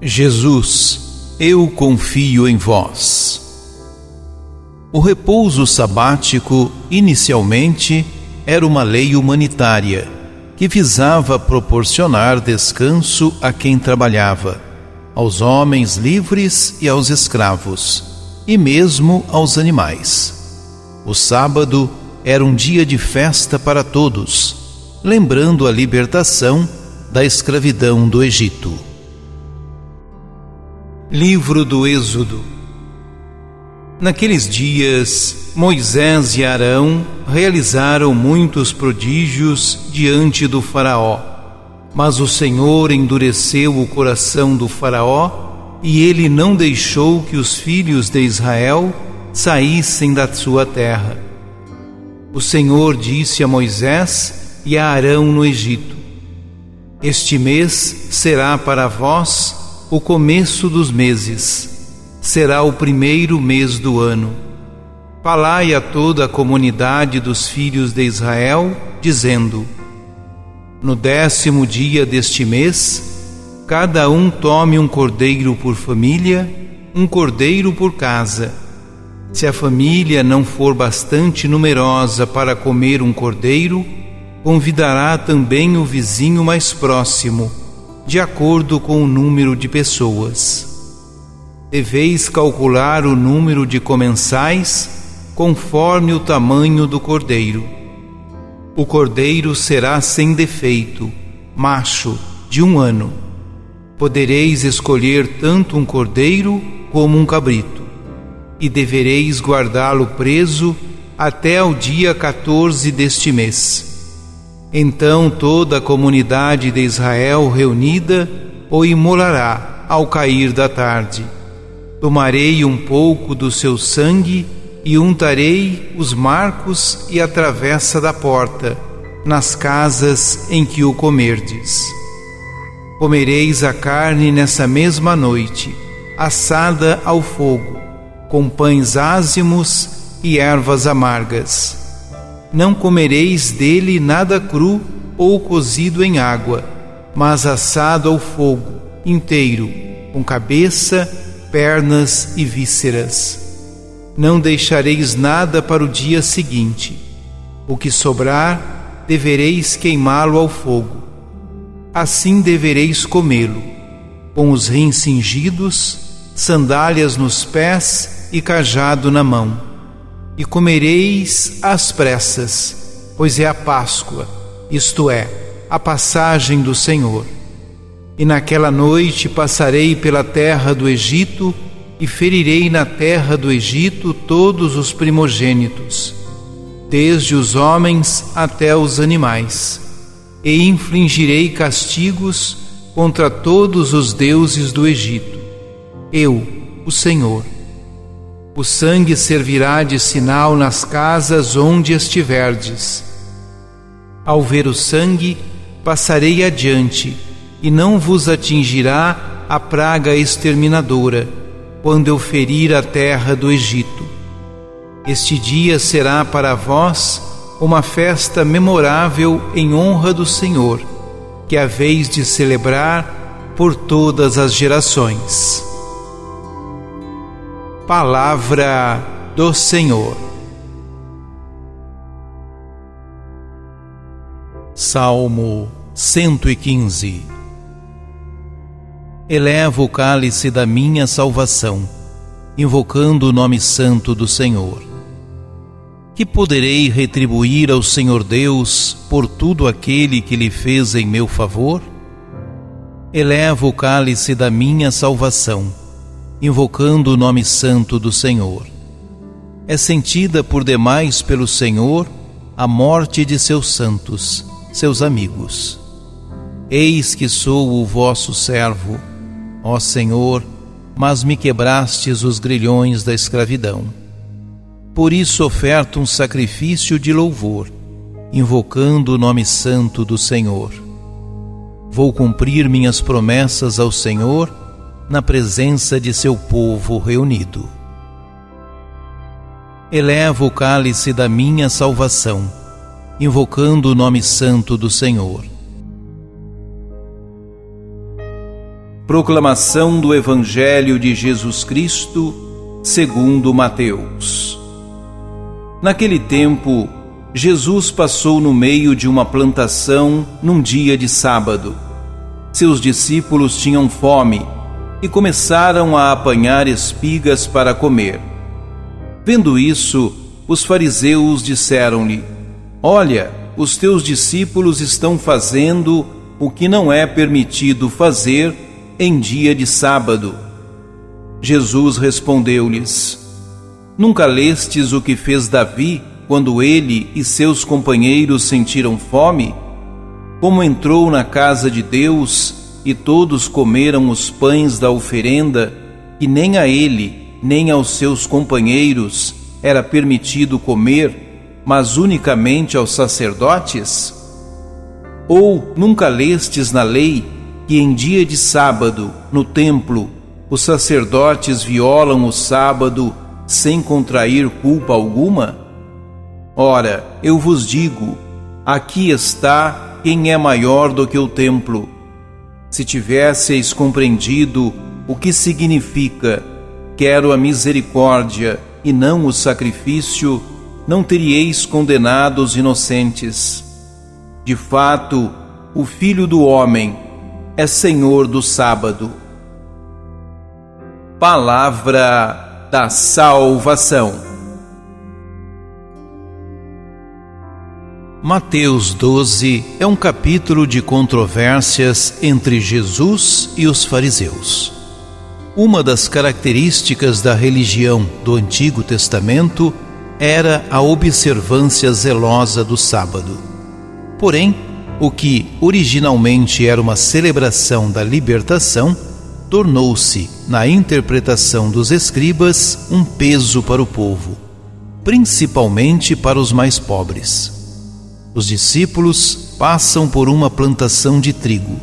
Jesus, eu confio em vós. O repouso sabático, inicialmente, era uma lei humanitária que visava proporcionar descanso a quem trabalhava, aos homens livres e aos escravos, e mesmo aos animais. O sábado era um dia de festa para todos, lembrando a libertação da escravidão do Egito. Livro do Êxodo. Naqueles dias, Moisés e Arão realizaram muitos prodígios diante do faraó. Mas o Senhor endureceu o coração do faraó e ele não deixou que os filhos de Israel saíssem da sua terra. O Senhor disse a Moisés e a Arão no Egito: Este mês será para vós o começo dos meses. Será o primeiro mês do ano. Falai a toda a comunidade dos filhos de Israel, dizendo: No 10º dia deste mês, cada um tome um cordeiro por família, um cordeiro por casa. Se a família não for bastante numerosa para comer um cordeiro, convidará também o vizinho mais próximo, de acordo com o número de pessoas. Deveis calcular o número de comensais conforme o tamanho do cordeiro. O cordeiro será sem defeito, macho, de 1 ano. Podereis escolher tanto um cordeiro como um cabrito, e devereis guardá-lo preso até o dia 14 deste mês. Então toda a comunidade de Israel reunida o imolará ao cair da tarde. Tomarei um pouco do seu sangue e untarei os marcos e a travessa da porta, nas casas em que o comerdes. Comereis a carne nessa mesma noite, assada ao fogo, com pães ázimos e ervas amargas. Não comereis dele nada cru ou cozido em água, mas assado ao fogo, inteiro, com cabeça, pernas e vísceras. Não deixareis nada para o dia seguinte. O que sobrar, devereis queimá-lo ao fogo. Assim devereis comê-lo, com os rins cingidos, sandálias nos pés e cajado na mão. E comereis às pressas, pois é a Páscoa, isto é, a passagem do Senhor. E naquela noite passarei pela terra do Egito e ferirei na terra do Egito todos os primogênitos, desde os homens até os animais, e infligirei castigos contra todos os deuses do Egito. Eu, o Senhor. O sangue servirá de sinal nas casas onde estiverdes. Ao ver o sangue, passarei adiante, e não vos atingirá a praga exterminadora, quando eu ferir a terra do Egito. Este dia será para vós uma festa memorável em honra do Senhor, que haveis de celebrar por todas as gerações. Palavra do Senhor. Salmo 115. Elevo o cálice da minha salvação, invocando o nome santo do Senhor. Que poderei retribuir ao Senhor Deus por tudo aquele que lhe fez em meu favor? Elevo o cálice da minha salvação, invocando o nome santo do Senhor. É sentida por demais pelo Senhor a morte de seus santos, seus amigos. Eis que sou o vosso servo, ó Senhor, mas me quebrastes os grilhões da escravidão. Por isso oferto um sacrifício de louvor, invocando o nome santo do Senhor. Vou cumprir minhas promessas ao Senhor na presença de seu povo reunido. Elevo o cálice da minha salvação, invocando o nome santo do Senhor. Proclamação do Evangelho de Jesus Cristo, segundo Mateus. Naquele tempo, Jesus passou no meio de uma plantação num dia de sábado. Seus discípulos tinham fome e começaram a apanhar espigas para comer. Vendo isso, os fariseus disseram-lhe: Olha, os teus discípulos estão fazendo o que não é permitido fazer em dia de sábado. Jesus respondeu-lhes: Nunca lestes o que fez Davi quando ele e seus companheiros sentiram fome? Como entrou na casa de Deus e todos comeram os pães da oferenda, e nem a ele, nem aos seus companheiros era permitido comer, mas unicamente aos sacerdotes? Ou nunca lestes na lei que em dia de sábado, no templo, os sacerdotes violam o sábado sem contrair culpa alguma? Ora, eu vos digo, aqui está quem é maior do que o templo. Se tivesseis compreendido o que significa quero a misericórdia e não o sacrifício, não teríeis condenado os inocentes. De fato, o Filho do Homem é Senhor do sábado. Palavra da salvação. Mateus 12 é um capítulo de controvérsias entre Jesus e os fariseus. Uma das características da religião do Antigo Testamento era a observância zelosa do sábado. Porém, o que originalmente era uma celebração da libertação, tornou-se, na interpretação dos escribas, um peso para o povo, principalmente para os mais pobres. Os discípulos passam por uma plantação de trigo.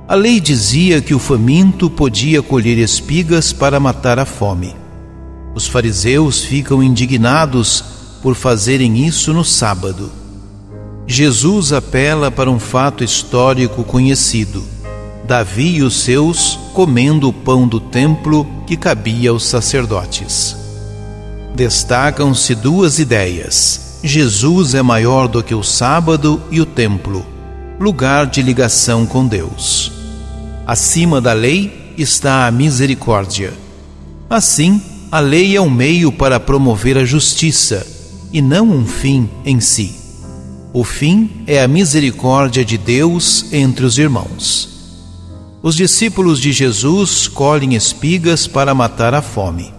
A lei dizia que o faminto podia colher espigas para matar a fome. Os fariseus ficam indignados por fazerem isso no sábado. Jesus apela para um fato histórico conhecido: Davi e os seus comendo o pão do templo que cabia aos sacerdotes. Destacam-se duas ideias: Jesus é maior do que o sábado e o templo, lugar de ligação com Deus. Acima da lei está a misericórdia. Assim, a lei é um meio para promover a justiça e não um fim em si. O fim é a misericórdia de Deus entre os irmãos. Os discípulos de Jesus colhem espigas para matar a fome.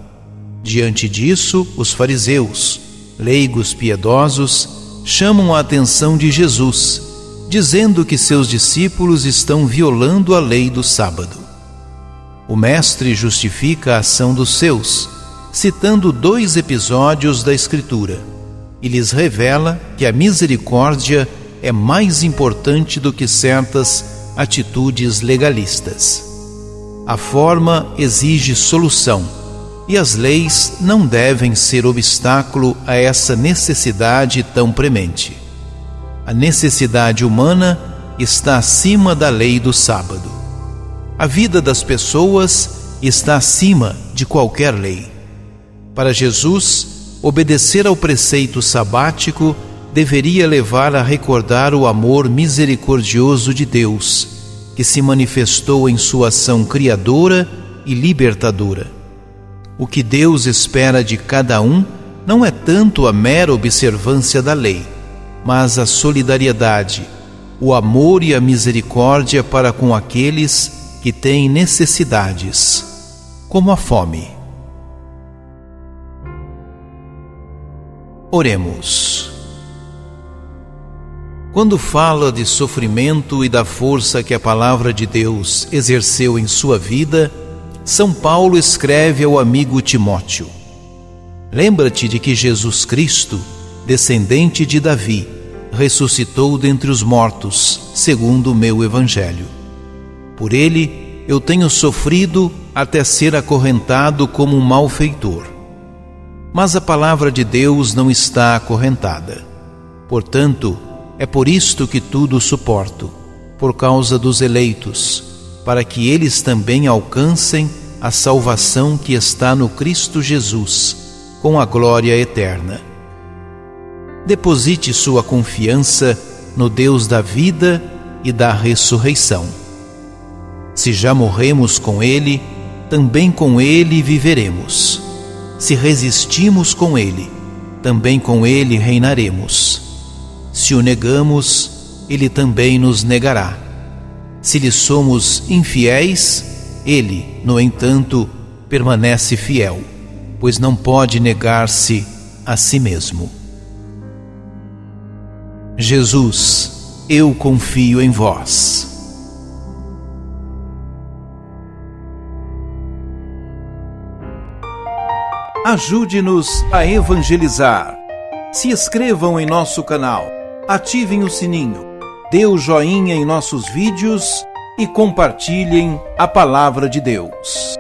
Diante disso, os fariseus, leigos piedosos, chamam a atenção de Jesus, dizendo que seus discípulos estão violando a lei do sábado. O mestre justifica a ação dos seus, citando 2 episódios da Escritura, e lhes revela que a misericórdia é mais importante do que certas atitudes legalistas. A forma exige solução, e as leis não devem ser obstáculo a essa necessidade tão premente. A necessidade humana está acima da lei do sábado. A vida das pessoas está acima de qualquer lei. Para Jesus, obedecer ao preceito sabático deveria levar a recordar o amor misericordioso de Deus, que se manifestou em sua ação criadora e libertadora. O que Deus espera de cada um não é tanto a mera observância da lei, mas a solidariedade, o amor e a misericórdia para com aqueles que têm necessidades, como a fome. Oremos. Quando fala de sofrimento e da força que a palavra de Deus exerceu em sua vida, São Paulo escreve ao amigo Timóteo: lembra-te de que Jesus Cristo, descendente de Davi, ressuscitou dentre os mortos, segundo o meu Evangelho. Por ele eu tenho sofrido até ser acorrentado como um malfeitor. Mas a palavra de Deus não está acorrentada. Portanto, é por isto que tudo suporto, por causa dos eleitos, para que eles também alcancem a salvação que está no Cristo Jesus, com a glória eterna. Deposite sua confiança no Deus da vida e da ressurreição. Se já morremos com Ele, também com Ele viveremos. Se resistimos com Ele, também com Ele reinaremos. Se o negamos, Ele também nos negará. Se lhe somos infiéis, Ele, no entanto, permanece fiel, pois não pode negar-se a si mesmo. Jesus, eu confio em vós. Ajude-nos a evangelizar. Se inscrevam em nosso canal, ativem o sininho, dê o joinha em nossos vídeos e compartilhem a palavra de Deus.